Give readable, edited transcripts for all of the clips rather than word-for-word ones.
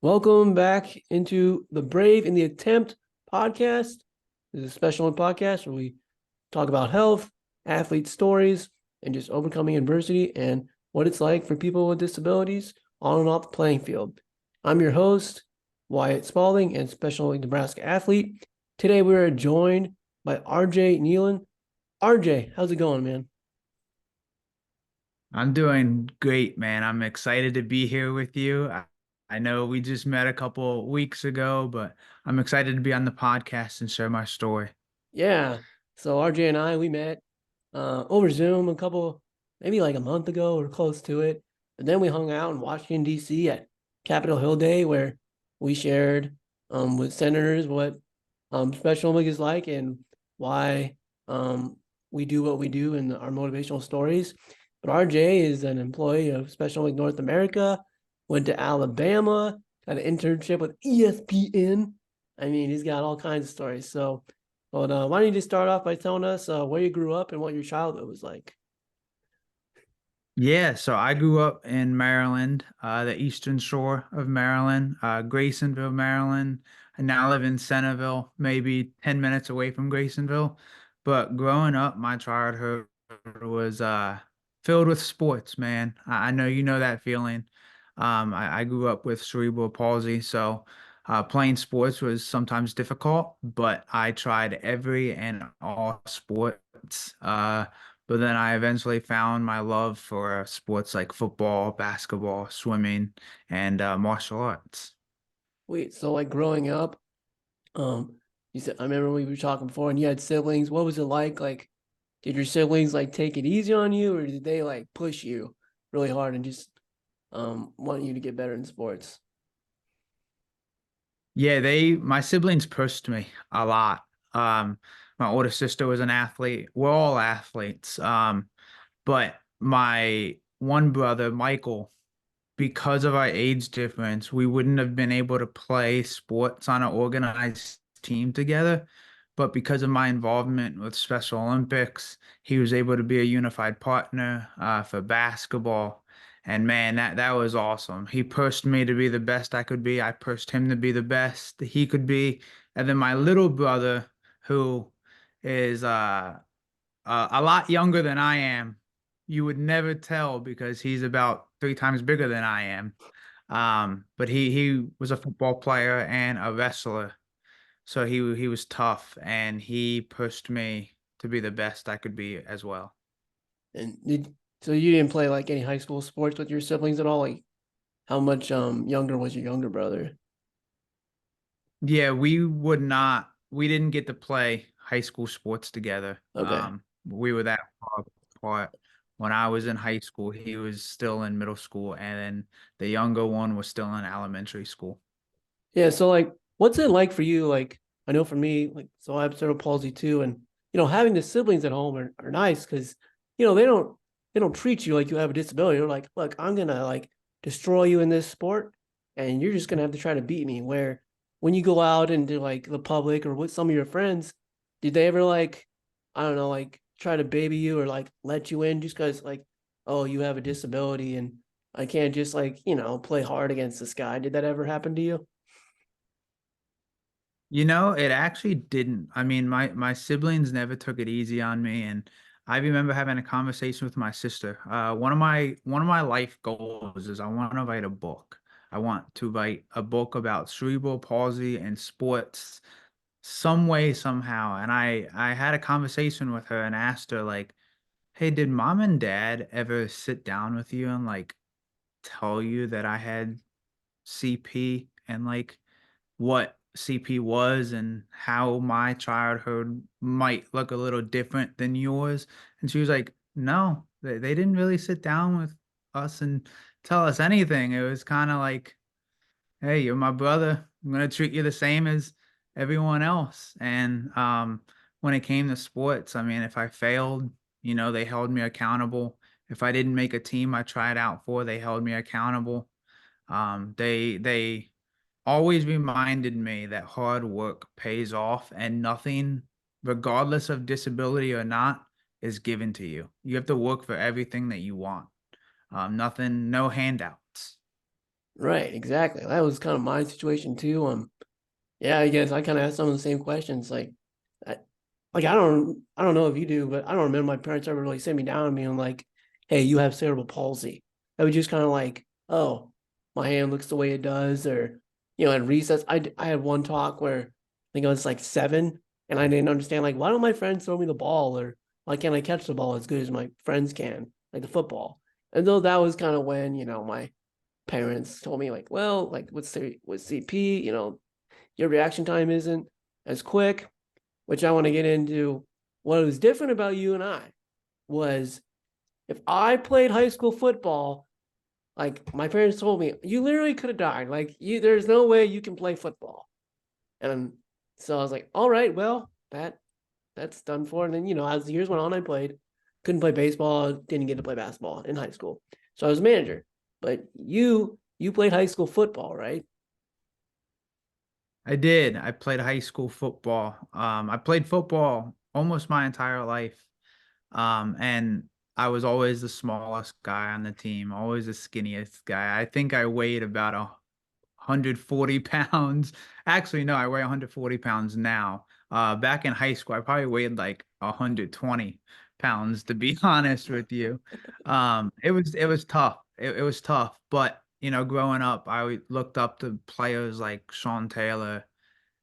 Welcome back into the Brave and the Attempt podcast. This is a special podcast where we talk about health, athlete stories, and just overcoming adversity and what it's like for people with disabilities on and off the playing field. I'm your host, Wyatt Spalding, and Special Olympic Nebraska athlete. Today we are joined by RJ Nealon. RJ, how's it going, man? I'm doing great, man. I'm excited to be here with you. I know we just met a couple weeks ago, but I'm excited to be on the podcast and share my story. Yeah. So RJ and I, we met over Zoom maybe like a month ago or close to it. And then we hung out in Washington, D.C. at Capitol Hill Day, where we shared with senators what Special Olympics is like and why we do what we do and our motivational stories. But RJ is an employee of Special Olympics North America, went to Alabama, got an internship with ESPN. I mean, he's got all kinds of stories. But why don't you just start off by telling us where you grew up and what your childhood was like? Yeah, so I grew up in Maryland, the Eastern Shore of Maryland, Graysonville, Maryland. I now live in Centerville, maybe 10 minutes away from Graysonville. But growing up, my childhood was filled with sports, man. I know you know that feeling. I grew up with cerebral palsy, so playing sports was sometimes difficult, but I tried every and all sports. But then I eventually found my love for sports like football, basketball, swimming, and martial arts. Wait, so like growing up, um, you said I remember we were talking before, and you had siblings. What was it like? Like, did your siblings like take it easy on you, or did they like push you really hard and just want you to get better in sports? Yeah, my siblings pushed me a lot. My older sister was an athlete. We're all athletes. But my one brother, Michael, because of our age difference, we wouldn't have been able to play sports on an organized team together. But because of my involvement with Special Olympics, he was able to be a unified partner for basketball. And man, that was awesome. He pushed me to be the best I could be. I pushed him to be the best he could be. And then my little brother, who is a lot younger than I am. You would never tell because he's about 3 times bigger than I am. But he was a football player and a wrestler, so he was tough and he pushed me to be the best I could be as well. And did so you didn't play like any high school sports with your siblings at all? Like, how much younger was your younger brother? Yeah, we didn't get to play high school sports together. Okay. We were that far apart. When I was in high school, he was still in middle school, and then the younger one was still in elementary school. Yeah, so like what's it like for you? Like I know for me, like so I have cerebral palsy too, and having the siblings at home are nice because they don't treat you like you have a disability. They're like, look, I'm gonna like destroy you in this sport and you're just gonna have to try to beat me. Where when you go out into like the public or with some of your friends, did they ever like, I don't know, like try to baby you or like let you in just because like, oh, you have a disability and I can't just like, play hard against this guy. Did that ever happen to you? You know, it actually didn't. I mean, my siblings never took it easy on me, and I remember having a conversation with my sister. One of my life goals is I want to write a book. I want to write a book about cerebral palsy and sports some way, somehow. And I had a conversation with her and asked her like, "Hey, did mom and dad ever sit down with you and like tell you that I had CP and like what CP was and how my childhood might look a little different than yours?" And she was like, no, they didn't really sit down with us and tell us anything. It was kind of like, hey, you're my brother. I'm gonna treat you the same as everyone else. And when it came to sports, I mean, if I failed, they held me accountable. If I didn't make a team I tried out for, they held me accountable. They always reminded me that hard work pays off and nothing, regardless of disability or not, is given to you. You have to work for everything that you want. Nothing, no handouts. Right, exactly. That was kind of my situation too. Yeah, I guess I kind of asked some of the same questions. I, I don't know if you do, but I don't remember my parents ever really sitting me down and being like, "Hey, you have cerebral palsy." I was just kind of like, "Oh, my hand looks the way it does," or at recess, I had one talk where I think I was like 7, and I didn't understand like why don't my friends throw me the ball, or why can't I catch the ball as good as my friends can, like the football. And though that was kind of when my parents told me like, well, like with CP, your reaction time isn't as quick, which I want to get into. What was different about you and I was if I played high school football, like my parents told me, you literally could have died. Like there's no way you can play football. And so I was like, all right, well, that's done for. And then, as the years went on, I played, couldn't play baseball, didn't get to play basketball in high school. So I was a manager. But you played high school football, right? I did. I played high school football. I played football almost my entire life. And I was always the smallest guy on the team, always the skinniest guy. I think I weighed about 140 pounds. Actually, no, I weigh 140 pounds now. Back in high school, I probably weighed like 120 pounds, to be honest with you. It was tough. It was tough. But growing up, looked up to players like Sean Taylor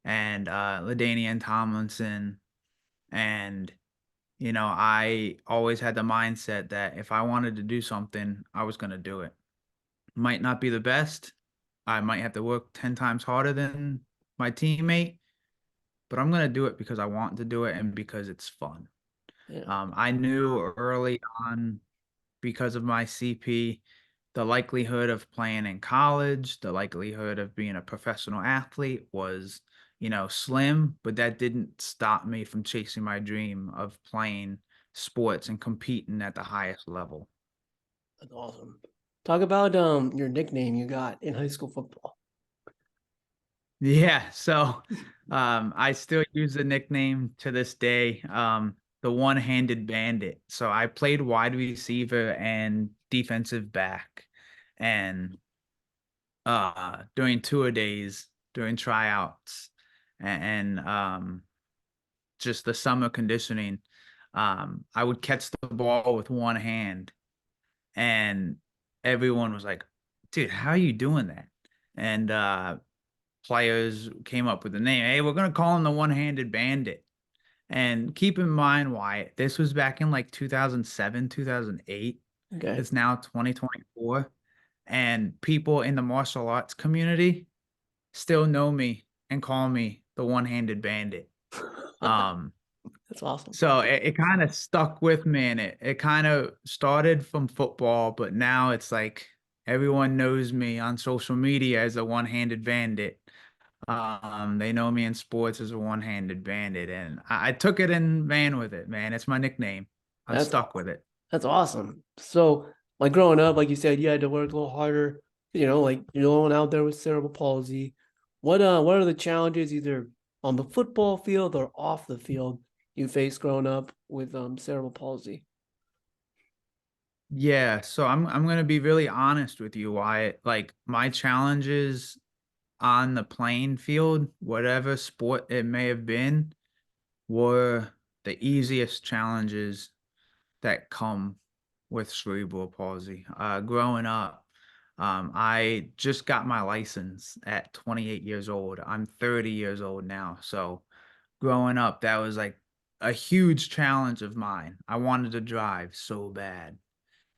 and LaDainian Tomlinson, and I always had the mindset that if I wanted to do something, I was going to do it. Might not be the best. I might have to work 10 times harder than my teammate, but I'm going to do it because I want to do it and because it's fun. Yeah, I knew early on, because of my CP, the likelihood of playing in college, the likelihood of being a professional athlete was, slim, but that didn't stop me from chasing my dream of playing sports and competing at the highest level. that's awesome. Talk about your nickname you got in high school football. Yeah, so I still use the nickname to this day, the one-handed bandit. So I played wide receiver and defensive back. And during tour days, during tryouts, and just the summer conditioning, I would catch the ball with one hand, and everyone was like, "Dude, how are you doing that?" And players came up with the name. Hey, we're gonna call him the one-handed bandit. And keep in mind, Wyatt, this was back in like 2007, 2008. Okay. It's now 2024, and people in the martial arts community still know me and call me the one-handed bandit. Um, That's awesome. so it kind of stuck with me, and it kind of started from football, but now it's like everyone knows me on social media as a one-handed bandit. They know me in sports as a one-handed bandit, and I took it and ran with it, man. It's my nickname. I'm That's stuck with it. that's awesome. So, like growing up, like you said, you had to work a little harder. Like you're the one out there with cerebral palsy. What are the challenges either on the football field or off the field you faced growing up with cerebral palsy? Yeah, so I'm gonna be really honest with you, Wyatt. Like my challenges on the playing field, whatever sport it may have been, were the easiest challenges that come with cerebral palsy. Growing up, I just got my license at 28 years old. I'm 30 years old now. So growing up, that was like a huge challenge of mine. I wanted to drive so bad,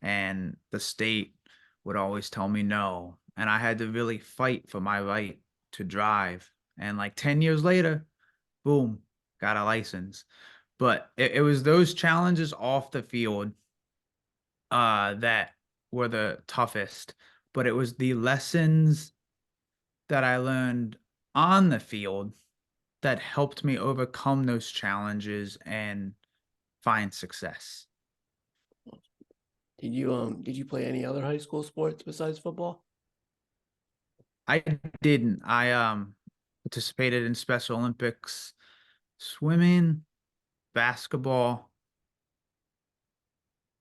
and the state would always tell me no. And I had to really fight for my right to drive. And like 10 years later, boom, got a license. But it was those challenges off the field that were the toughest. But it was the lessons that I learned on the field that helped me overcome those challenges and find success. Did you play any other high school sports besides football? I didn't. I participated in Special Olympics, swimming, basketball,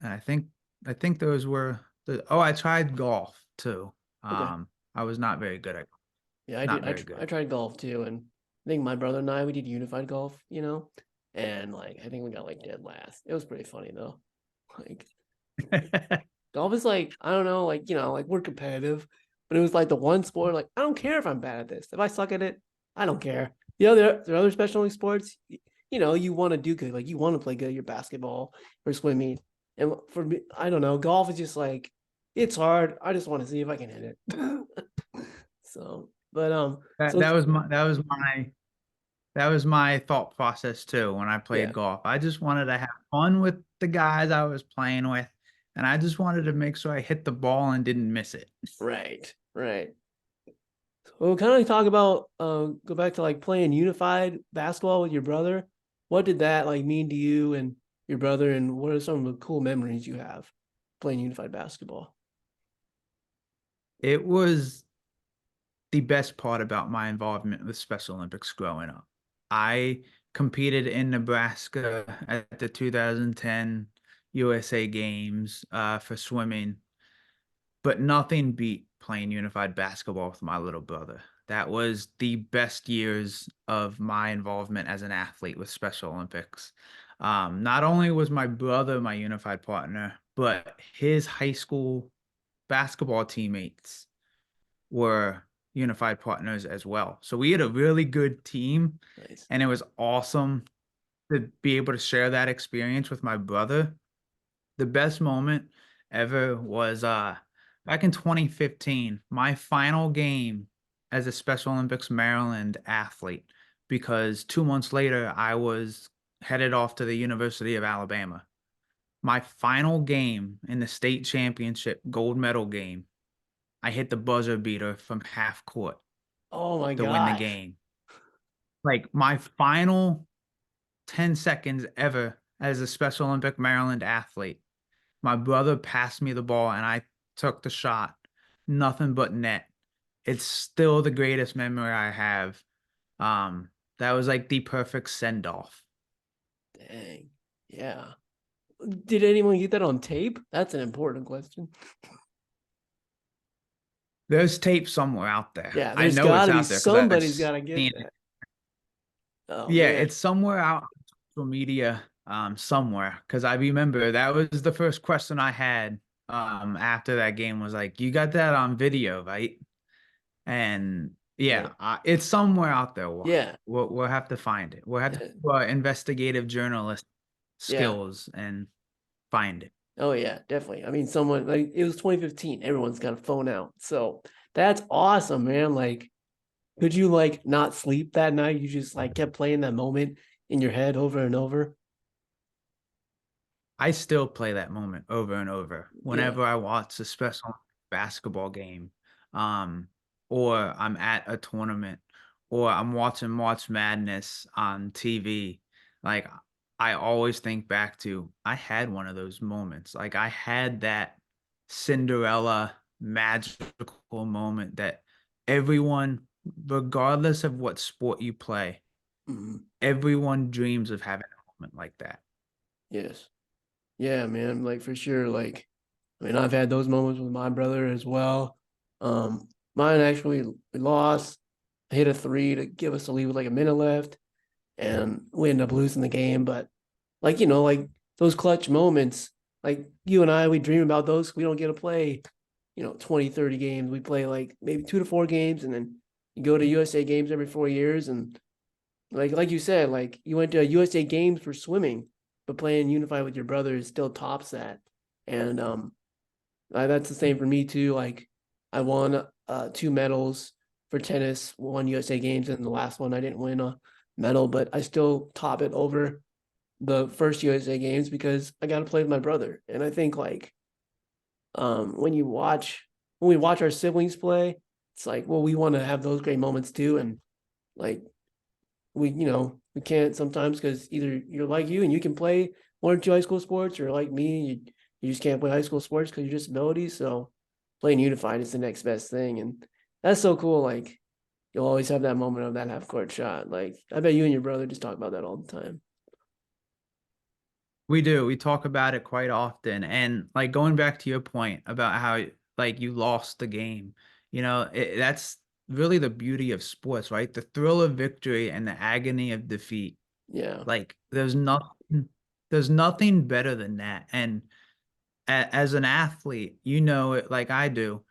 and I think those were the I tried golf too. Okay. I was not very good at Yeah, I not did. very good. I tried golf too, and I think my brother and I we did unified golf, and like I think we got like dead last. It was pretty funny though. Like golf is like I don't know, like like we're competitive, but it was like the one sport like I don't care if I'm bad at this. If I suck at it, I don't care. There are other special Olympic sports. You want to do good, like you want to play good. Your basketball or swimming, and for me, I don't know. Golf is just like it's hard. I just want to see if I can hit it. So, but That so that was my that was my thought process too when I yeah, played golf. I just wanted to have fun with the guys I was playing with, and I just wanted to make sure I hit the ball and didn't miss it. right, right. Well, kind of talk about go back to like playing unified basketball with your brother. What did that like mean to you and your brother, and what are some of the cool memories you have playing unified basketball? It was the best part about my involvement with Special Olympics growing up. I competed in Nebraska at the 2010 USA Games for swimming, but nothing beat playing unified basketball with my little brother. That was the best years of my involvement as an athlete with Special Olympics. Not only was my brother my unified partner, but his high school basketball teammates were unified partners as well. So we had a really good team, Nice. and it was awesome to be able to share that experience with my brother. The best moment ever was back in 2015, my final game as a Special Olympics Maryland athlete, because 2 months later I was headed off to the University of Alabama. My final game in the state championship gold medal game, I hit the buzzer beater from half court Oh my to win the gosh. game. Like my final 10 seconds ever as a Special Olympic Maryland athlete. My brother passed me the ball and I took the shot. Nothing but net. It's still the greatest memory I have. That was like the perfect send off. Dang. Yeah. Did anyone get that on tape? That's an important question. There's tape somewhere out there. Yeah, I there's know got it's to be out there because I've somebody's got to seen get it. that. Oh Yeah, man. it's somewhere out on social media, somewhere. Because I remember that was the first question I had after that game was like, "You got that on video, right?" And Right. yeah, it's somewhere out there. Yeah. We'll have to find it. We'll have to Yeah. do our investigative journalist Yeah. skills and find it. Oh yeah, definitely. I mean, someone like it was 2015. Everyone's got a phone out, so that's awesome, man. Like, could you like not sleep that night? You just like kept playing that moment in your head over and over. I still play that moment over and over Yeah. whenever I watch a special basketball game, um, or I'm at a tournament, or I'm watching March Madness on TV. Like I always think back to I had one of those moments. Like I had that Cinderella magical moment that everyone, regardless of what sport you play, Mhm. everyone dreams of having a moment like that. Yes. Yeah, man. Like for sure. Like, I mean, I've had those moments with my brother as well. Mine actually we lost. I hit a three to give us a lead with like a minute left, and we ended up losing the game. But like like those clutch moments, like you and I, we dream about those. We don't get to play 20, 30 games. We play like maybe 2 to 4 games, and then you go to USA games every 4 years. And like you said, like you went to USA games for swimming, but playing unified with your brother still tops that. And that's the same for me too. Like I won 2 medals for tennis, 1 USA games, and the last one I didn't win a medal, but I still top it over the first USA games because I got to play with my brother. And I think like when we watch our siblings play, it's like, well, we want to have those great moments too. And like we can't sometimes because either you're like you and you can play 1 or 2 high school sports, or like me, you just can't play high school sports because of your disability. So playing unified is the next best thing. And that's so cool. Like you'll always have that moment of that half court shot. Like I bet you and your brother just talk about that all the time. We do. We talk about it quite often. And like going back to your point about how like you lost the game, That's really the beauty of sports, right? The thrill of victory and the agony of defeat. Yeah. Like there's nothing better than that. And as an athlete, you know it like I do.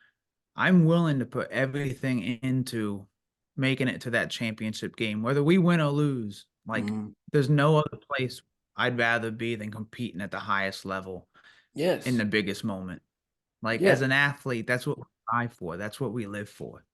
I'm willing to put everything into making it to that championship game, whether we win or lose. Like, Mhm. there's no other place I'd rather be than competing at the highest level in Yes. the biggest moment. Like, as Yeah. an athlete, that's what we strive for. That's what we live for.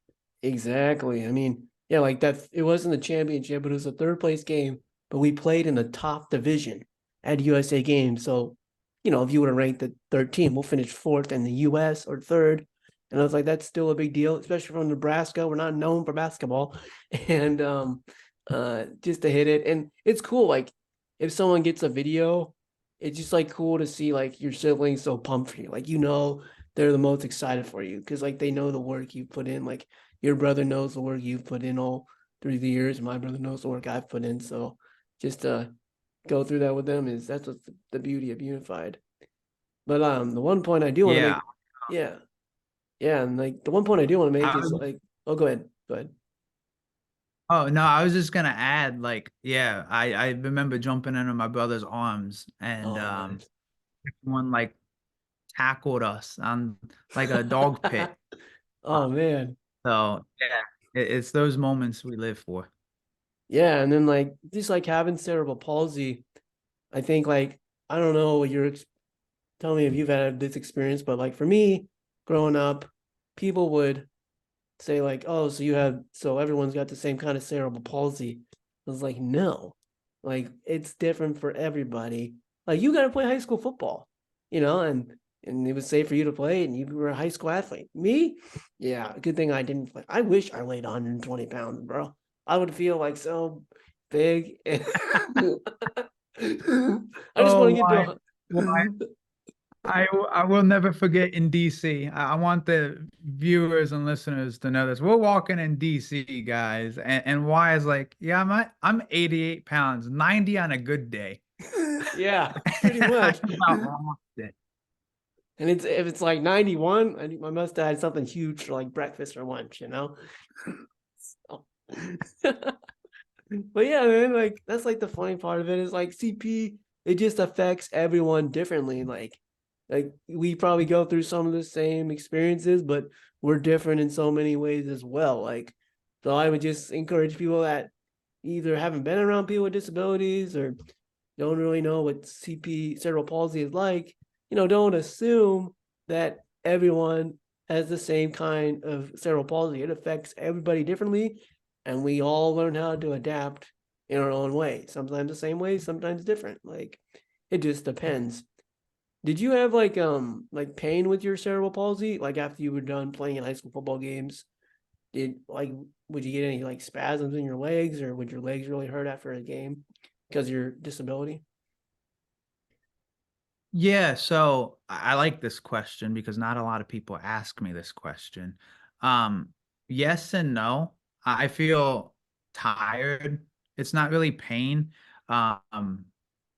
Exactly. I mean, yeah, like that. It wasn't the championship, but it was a third place game. But we played in the top division at USA Games. So, if you would have ranked the third team, we'll finish fourth in the US or third. And I was like, that's still a big deal, especially from Nebraska. We're not known for basketball, and just to hit it, and it's cool. Like if someone gets a video, it's just like cool to see like your siblings so pumped for you. Like they're the most excited for you because like they know the work you put in. Like your brother knows the work you've put in all through the years. My brother knows the work I've put in. So just to go through that with them that's what's the beauty of Unified. But the one point I do want to Yeah. make, yeah, yeah, and like the one point I do want to make I is was, like, oh, go ahead, go ahead. oh, no, I was just gonna add, like, yeah, I remember jumping into my brother's arms and Oh, nice. one like tackled us on like a dog pit. Oh man, So yeah, it's those moments we live for. yeah, and then like just like having cerebral palsy, I think like I don't know what you're tell me if you've had this experience, but like for me, growing up, people would say like, "Oh, so everyone's got the same kind of cerebral palsy." I was like, "No, like it's different for everybody. Like you got to play high school football, and it was safe for you to play, and you were a high school athlete. Me, yeah, good thing I didn't play. I wish I weighed 120 pounds, bro. I would feel like so big. I just want Oh, to get why? to Why? I will never forget in DC. I want the viewers and listeners to know this. We're walking in DC, guys, and Y is like, yeah, I'm 88 pounds, 90 on a good day. yeah, pretty I much. about lost it. And if it's like 91, I must have had something huge for like breakfast or lunch. So, but yeah, man, like that's like the funny part of it is like CP, it just affects everyone differently. Like we probably go through some of the same experiences, but we're different in so many ways as well. Like, so I would just encourage people that either haven't been around people with disabilities or don't really know what cerebral palsy is like, don't assume that everyone has the same kind of cerebral palsy. It affects everybody differently, and we all learn how to adapt in our own way. Sometimes the same way, sometimes different. Like it just depends. Did you have like pain with your cerebral palsy? Like after you were done playing in high school football games, did like would you get any like spasms in your legs, or would your legs really hurt after a game because of your disability? Yeah, so I like this question because not a lot of people ask me this question. Um, yes and no. I feel tired. It's not really pain, um,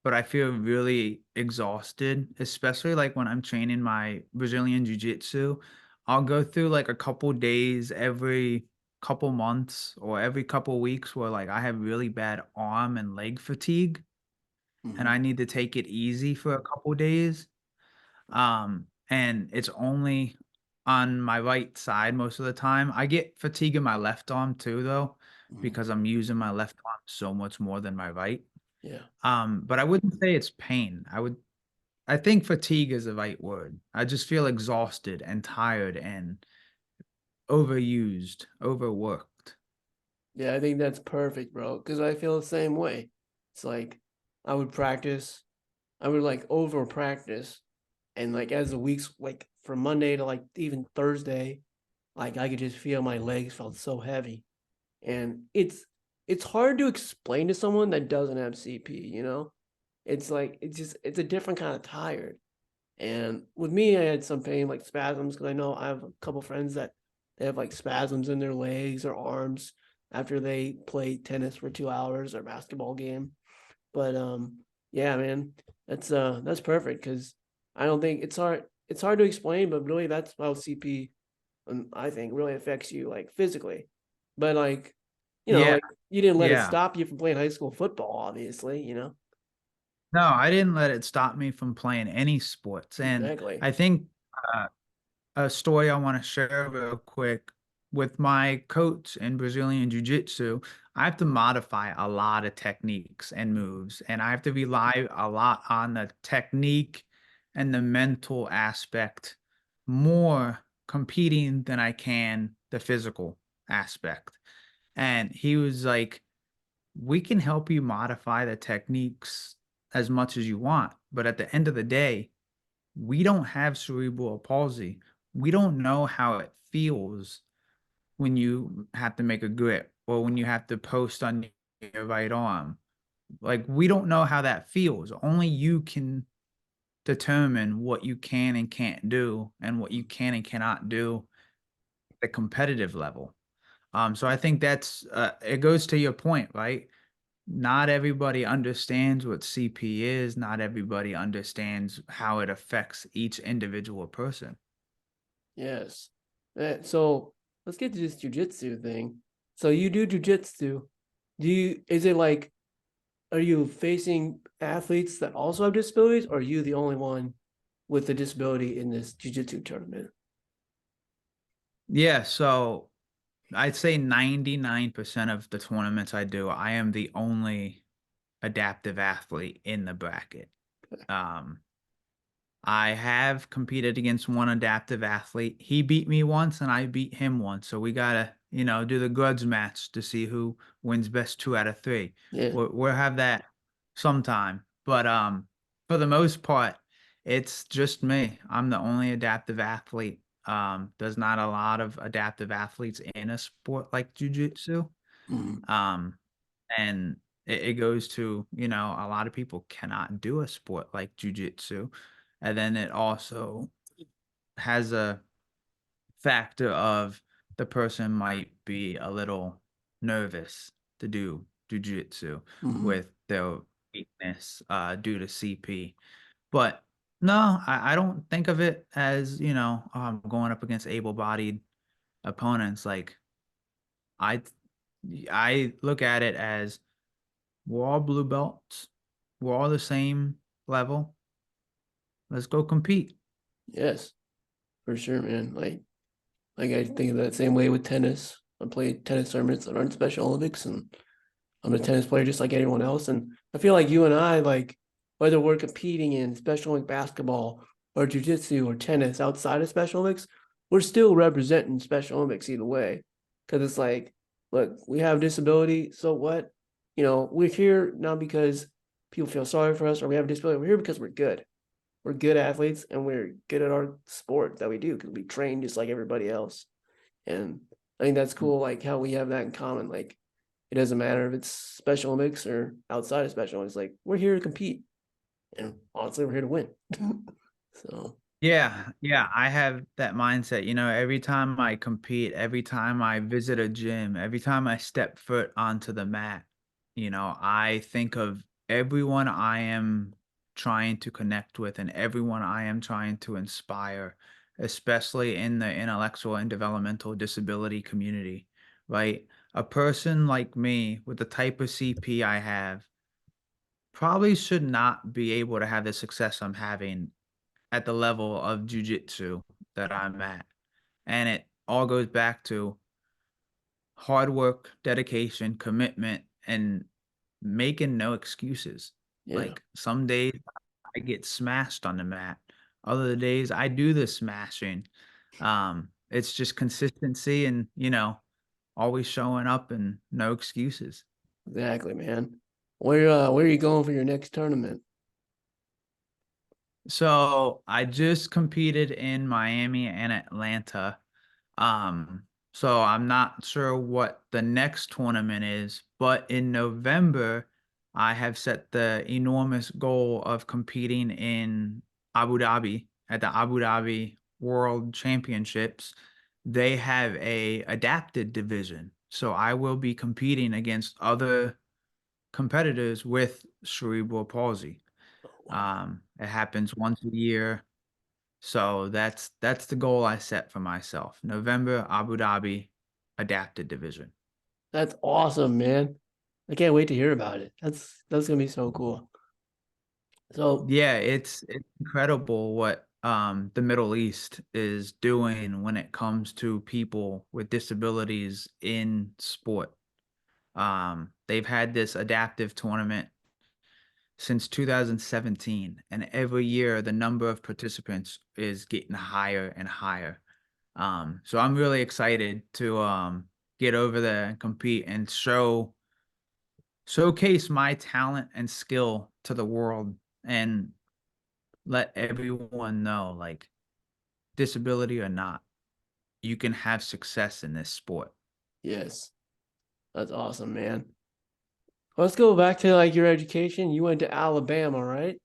but I feel really exhausted, especially like when I'm training my Brazilian jiu-jitsu. I'll go through like a couple days every couple months or every couple weeks where like I have really bad arm and leg fatigue and I Mhm. need to take it easy for a couple days. And it's only on my right side most of the time. I get fatigue in my left arm too, though, Mhm. because I'm using my left arm so much more than my right. Yeah. But I wouldn't say it's pain. I think fatigue is the right word. I just feel exhausted and tired and overused, overworked. Yeah, I think that's perfect, bro. Because I feel the same way. It's like I would practice, I would like over practice, and like as the weeks like from Monday to like even Thursday, like I could just feel my legs felt so heavy, and it's hard to explain to someone that doesn't have CP. It's like it's a different kind of tired. And with me, I had some pain like spasms because I know I have a couple friends that they have like spasms in their legs or arms after they play tennis for 2 hours or basketball game. But yeah, man, that's perfect because I don't think it's hard to explain, but really that's how CP I think really affects you like physically. But like, Yeah, like you didn't let it yeah. stop you from playing high school football, obviously. No, I didn't let it stop me from playing any sports. And Exactly. I think uh, a story I want to share real quick with my coach in Brazilian Jiu-Jitsu, I have to modify a lot of techniques and moves, and I have to rely a lot on the technique and the mental aspect more competing than I can the physical aspect. And he was like, we can help you modify the techniques as much as you want, but at the end of the day, we don't have cerebral palsy. We don't know how it feels when you have to make a grip or when you have to post on your right arm. Like, we don't know how that feels. Only you can determine what you can and can't do and what you can and cannot do at the competitive level. So I think that's it goes to your point, right? Not everybody understands what CP is. Not everybody understands how it affects each individual person. Yes. So let's get to this jujitsu thing. So you do jujitsu. Is it like, are you facing athletes that also have disabilities, or are you the only one with a disability in this jujitsu tournament? Yeah, so I'd say 99% of the tournaments I do, I am the only adaptive athlete in the bracket. Um, I have competed against one adaptive athlete. He beat me once and I beat him once. So we gotta, do the grudge match to see who wins best 2 out of 3. Yeah. We'll have that sometime. But for the most part, it's just me. I'm the only adaptive athlete. There's not a lot of adaptive athletes in a sport like jujitsu. Mhm. Um, and it goes to, a lot of people cannot do a sport like jujitsu. And then it also has a factor of the person might be a little nervous to do jujitsu Mhm. with their weakness due to CP. But no, I don't think of it as, I'm going up against able-bodied opponents. Like I I look at it as we're all blue belts. We're all the same level. Let's go compete. Yes, for sure, man. Like I think of that same way with tennis. I play tennis tournaments that aren't Special Olympics, and I'm a tennis player just like anyone else. And I feel like you and I, like, whether we're competing in Special Olympic basketball or jujitsu or tennis outside of Special Olympics, we're still representing Special Olympics either way. Because it's like, look, we have disability, so what? We're here not because people feel sorry for us or we have a disability. We're here because we're good. We're good athletes and we're good at our sport that we do because we train just like everybody else. And I think that's cool, like how we have that in common. Like it doesn't matter if it's Special Olympics or outside of Special Olympics. Like we're here to compete, and honestly, we're here to win. So Yeah, yeah, I have that mindset. Every time I compete, every time I visit a gym, every time I step foot onto the mat, I think of everyone I am trying to connect with and everyone I am trying to inspire, especially in the intellectual and developmental disability community, right? A person like me with the type of CP I have probably should not be able to have the success I'm having at the level of jujitsu that I'm at. And it all goes back to hard work, dedication, commitment, and making no excuses. yeah, Like some days I get smashed on the mat. Other days I do the smashing. It's just consistency and, always showing up and no excuses. exactly, man. Where are you going for your next tournament? So I just competed in Miami and Atlanta. Um, so I'm not sure what the next tournament is, but in November, I have set the enormous goal of competing in Abu Dhabi at the Abu Dhabi World Championships. They have a adapted division. So I will be competing against other competitors with cerebral palsy. Wow. It happens once a year. So that's the goal I set for myself. November, Abu Dhabi, adapted division. That's awesome, man. I can't wait to hear about it. That's gonna be so cool. So Yeah, it's incredible what the Middle East is doing when it comes to people with disabilities in sport. They've had this adaptive tournament since 2017, and every year the number of participants is getting higher and higher. So I'm really excited to get over there and compete and showcase my talent and skill to the world and let everyone know, like, disability or not, you can have success in this sport. yes, that's awesome, man. Let's go back to like your education. You went to Alabama, right?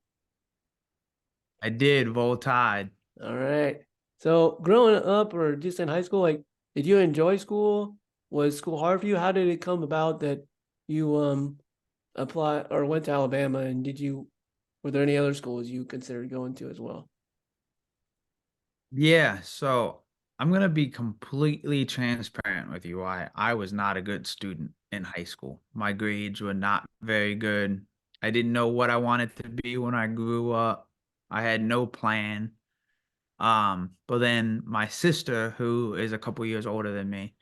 I did Roll Tide. All right. So growing up or just in high school, like, did you enjoy school? Was school hard for you? How did it come about that you apply or went to Alabama? And were there any other schools you considered going to as well? Yeah, so I'm gonna be completely transparent with you. I was not a good student in high school. My grades were not very good. I didn't know what I wanted to be when I grew up. I had no plan. But then my sister, who is a couple years older than me,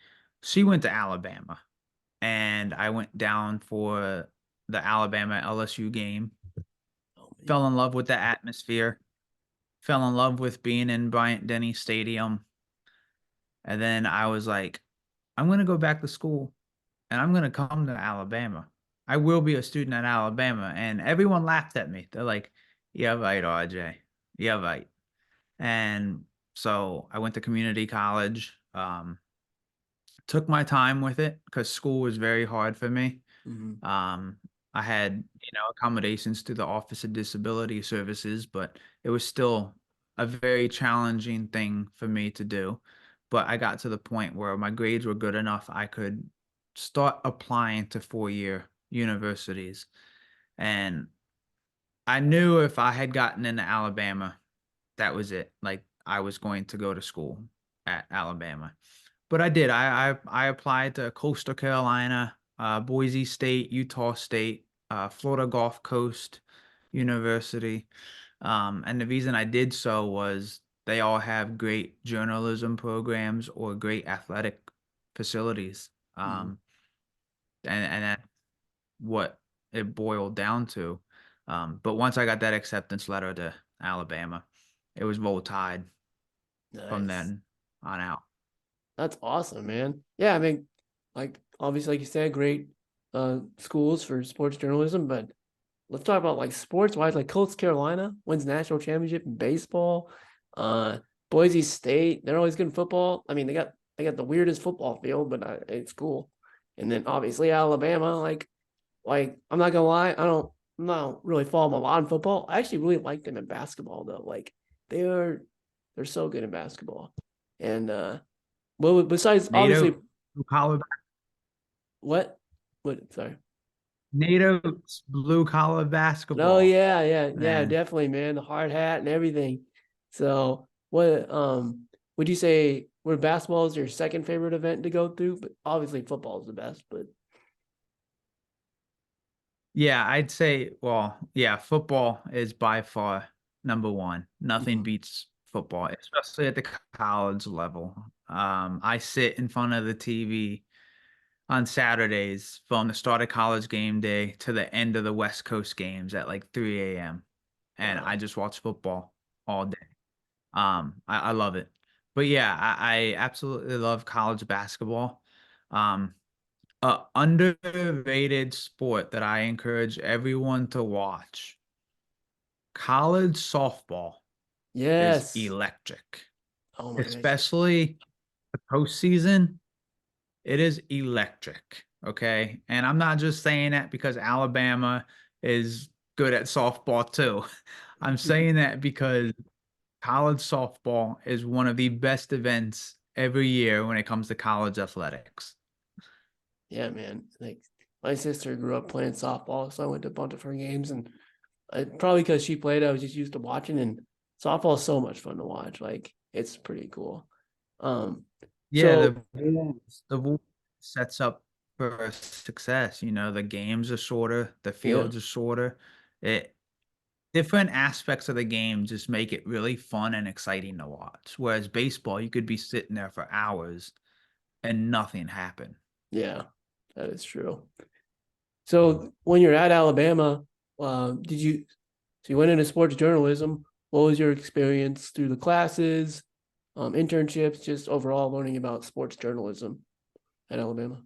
she went to Alabama, and I went down for the Alabama LSU game. Oh man. Fell in love with the atmosphere. Fell in love with being in Bryant-Denny Stadium. And then I was like, I'm gonna go back to school and I'm gonna come to Alabama. I will be a student at Alabama. And everyone laughed at me. They're like, yeah, right, RJ. Yeah, right. And so I went to community college. Took my time with it because school was very hard for me. Mhm. Um, I had, accommodations through the Office of Disability Services, but it was still a very challenging thing for me to do. But I got to the point where my grades were good enough I could start applying to four-year universities. And I knew if I had gotten into Alabama, that was it. Like, I was going to go to school at Alabama. But I did. I applied to Coastal Carolina, Boise State, Utah State, Florida Gulf Coast University. And the reason I did so was they all have great journalism programs or great athletic facilities. Mhm. And that's what it boiled down to. But once I got that acceptance letter to Alabama, it was roll tide from Nice. then on out. That's awesome, man. Yeah, I mean, like obviously, like you said, great schools for sports journalism, but let's talk about like sports wise, like Coastal Carolina wins national championship in baseball. Uh, Boise State, they're always good in football. I mean, they got the weirdest football field, but it's cool. And then obviously Alabama, like I'm not gonna lie, I'm not really following a lot in football. I actually really like them in basketball though. Like they're they're so good in basketball. And well, besides obviously NATO blue collar what sorry. NATO's blue collar Oh basketball, yeah, yeah, yeah, man. definitely, man. The hard hat and everything. So, what would you say? Where basketball is your second favorite event to go through? But obviously, football is the best. But Yeah, I'd say, well, yeah, football is by far number one. Nothing mhm. beats football, especially at the college level. I sit in front of the TV on Saturdays from the start of college game day to the end of the West Coast games at like 3 a.m. and I Wow, just watch football all day. I love it. But yeah, I absolutely love college basketball. Um, a underrated sport that I encourage everyone to watch. College softball is yes. electric, Oh my gosh. especially the postseason. It is electric. Okay. And I'm not just saying that because Alabama is good at softball too. I'm saying that because college softball is one of the best events every year when it comes to college athletics. Yeah, man. Like my sister grew up playing softball, so I went to a bunch of her games, and probably because she played, I was just used to watching. And softball is so much fun to watch. Like it's pretty cool. Um, Yeah, so the rules sets up for success. You know, the games are shorter, the yeah, fields are shorter. It Different aspects of the game just make it really fun and exciting to watch. Whereas baseball, you could be sitting there for hours and nothing happened. yeah, that is true. So when you're at Alabama, did you so you went into sports journalism? What was your experience through the classes, internships, just overall learning about sports journalism at Alabama?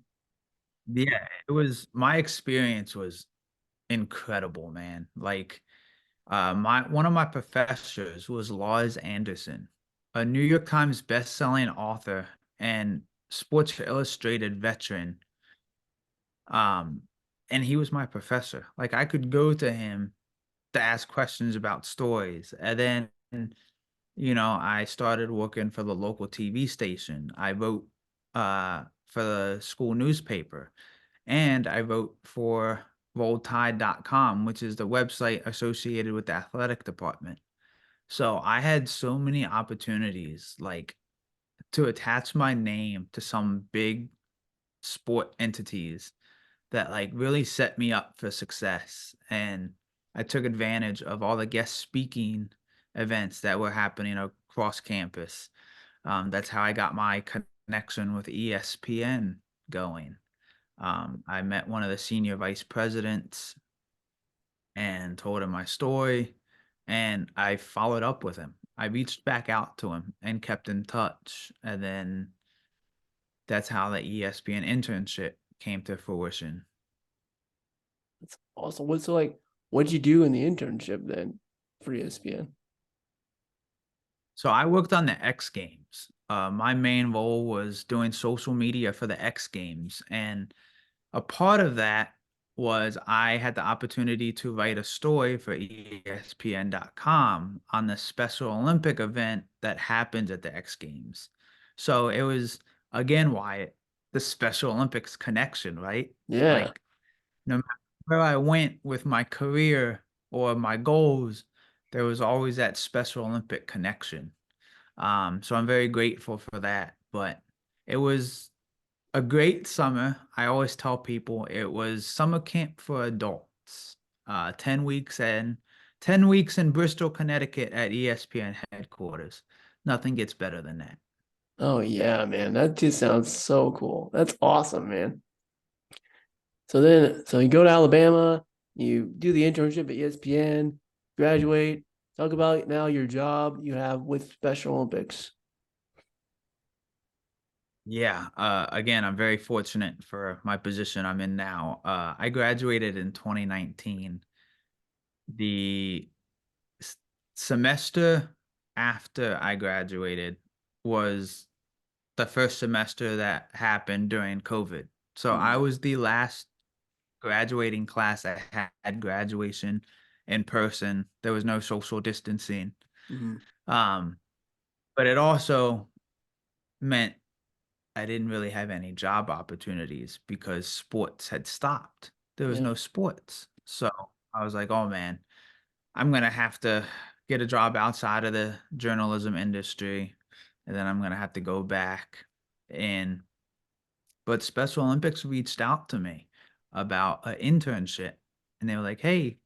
Yeah, it was my experience was incredible, man. Like my one of my professors was Lars Anderson, a New York Times best-selling author and Sports Illustrated veteran. Um, and he was my professor. Like I could go to him to ask questions about stories. And then, I started working for the local TV station. I wrote for the school newspaper, and I wrote for rolltide.com, which is the website associated with the athletic department. So I had so many opportunities like to attach my name to some big sport entities that like really set me up for success. And I took advantage of all the guest speaking events that were happening across campus. That's how I got my connection with ESPN going. I met one of the senior vice presidents and told him my story, and I followed up with him. I reached back out to him and kept in touch. And then that's how the ESPN internship came to fruition. That's awesome. What'd you do in the internship then for ESPN? So I worked on the X Games. My main role was doing social media for the X Games, and a part of that was I had the opportunity to write a story for ESPN.com on the Special Olympic event that happened at the X Games. So it was again, Wyatt, the Special Olympics connection, right? Yeah. Like no matter where I went with my career or my goals, there was always that Special Olympic connection. So I'm very grateful for that. But it was a great summer. I always tell people it was summer camp for adults. 10 weeks in, 10 weeks in Bristol, Connecticut at ESPN headquarters. Nothing gets better than that. Oh yeah, man. That just sounds so cool. That's awesome, man. So you go to Alabama, you do the internship at ESPN, graduate. Talk about now your job you have with Special Olympics. Yeah, again, I'm very fortunate for my position I'm in now. I graduated in 2019. The s- semester after I graduated was the first semester that happened during COVID. So I Mm-hmm. was the last graduating class that had graduation in person. There was no social distancing. Mm-hmm. Um, but it also meant I didn't really have any job opportunities because sports had stopped. There was Yeah. no sports. So I was like, oh man, I'm gonna have to get a job outside of the journalism industry, and then I'm gonna have to go back in. But Special Olympics reached out to me about an internship, and they were like, "Hey,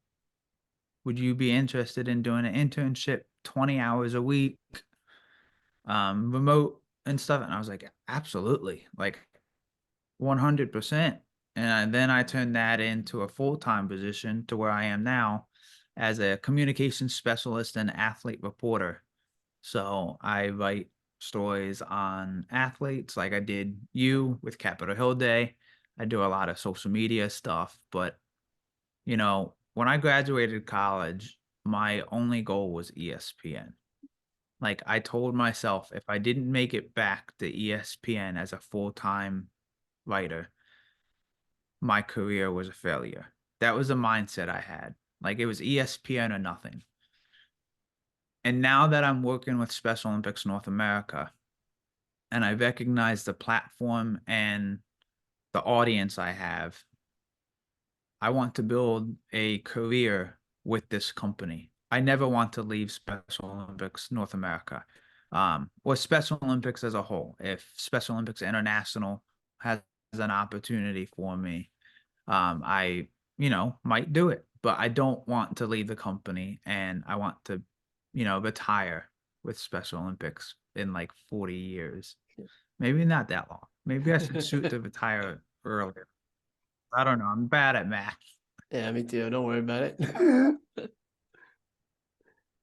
would you be interested in doing an internship, 20 hours a week, remote and stuff?" And I was like, "Absolutely, like 100%." And then I turned that into a full-time position to where I am now as a communications specialist and athlete reporter. So I write stories on athletes like I did you with Capitol Hill Day. I do a lot of social media stuff, but when I graduated college, my only goal was ESPN. Like I told myself if I didn't make it back to ESPN as a full-time writer, my career was a failure. That was the mindset I had. Like it was ESPN or nothing. And now that I'm working with Special Olympics North America and I recognize the platform and the audience I have, I want to build a career with this company. I never want to leave Special Olympics North America, or Special Olympics as a whole. If Special Olympics International has an opportunity for me, I, might do it, but I don't want to leave the company, and I want to, retire with Special Olympics in like 40 years. Maybe not that long. Maybe I should shoot to retire earlier. I don't know. I'm bad at math. Yeah, me too. Don't worry about it.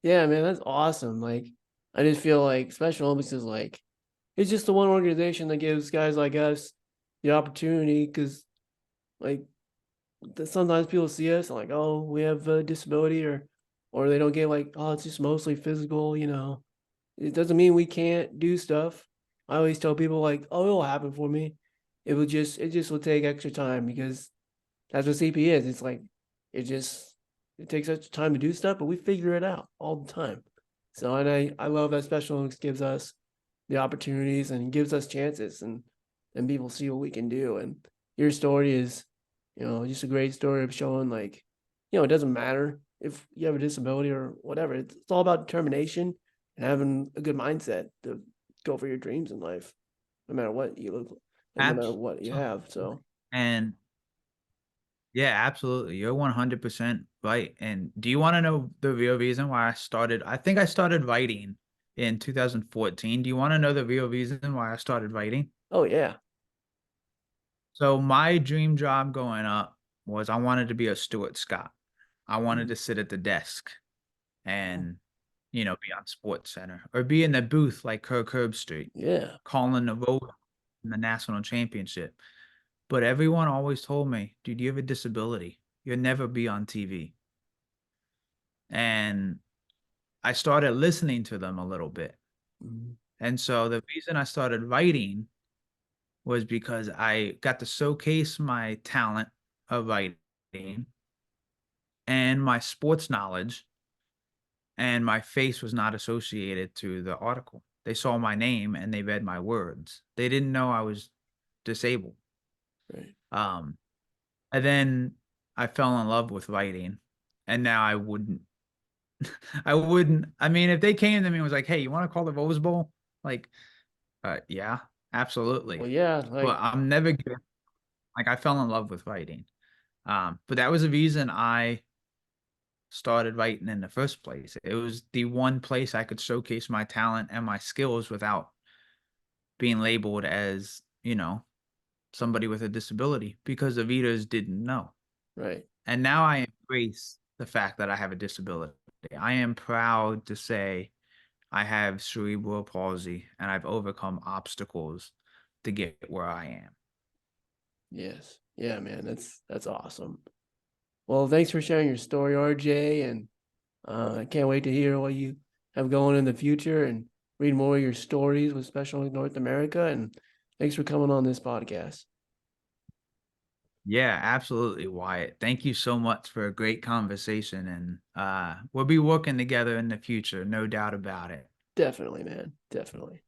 Yeah, man, that's awesome. Like, I just feel like Special Olympics is like it's just the one organization that gives guys like us the opportunity because like sometimes people see us and like, oh, we have a disability or they don't get like, oh, it's just mostly physical, you know. It doesn't mean we can't do stuff. I always tell people like, oh, it'll happen for me. It just will take extra time because that's what CP is. It's like it just it takes extra time to do stuff, but we figure it out all the time. So and I love that Special Olympics gives us the opportunities and gives us chances and people see what we can do. And your story is, just a great story of showing like, it doesn't matter if you have a disability or whatever. It's all about determination and having a good mindset to go for your dreams in life, no matter what you look like, no matter Absolutely. what you have. So And yeah, absolutely. You're 100% right. And do you want to know the real reason why I think I started writing in 2014. Do you want to know the real reason why I started writing? oh yeah. So my dream job growing up was I wanted to be a Stuart Scott. I wanted Mhm. to sit at the desk Oh, and, be on Sports Center or be in the booth like Kirk Herbstreit, yeah. calling the vote in the national championship. But everyone always told me, dude, you have a disability. You'll never be on TV. And I started listening to them a little bit. Mhm. And so the reason I started writing was because I got to showcase my talent of writing and my sports knowledge, and my face was not associated to the article. They saw my name and they read my words. They didn't know I was disabled. Right. Um, and then I fell in love with writing, and now I wouldn't. I mean, if they came to me and was like, "Hey, you want to call the Rose Bowl?" Like, yeah, absolutely. Well, yeah, But like I'm never gonna like I fell in love with writing. But that was the reason I started writing in the first place. It was the one place I could showcase my talent and my skills without being labeled as, somebody with a disability because the readers didn't know. right. And now I embrace the fact that I have a disability. I am proud to say I have cerebral palsy and I've overcome obstacles to get where I am. Yes. Yeah, man. That's awesome. Well, thanks for sharing your story, RJ, and I can't wait to hear what you have going in the future and read more of your stories with Special Olympics North America. And thanks for coming on this podcast. Yeah, absolutely, Wyatt. Thank you so much for a great conversation. And we'll be working together in the future, no doubt about it. Definitely, man. Definitely.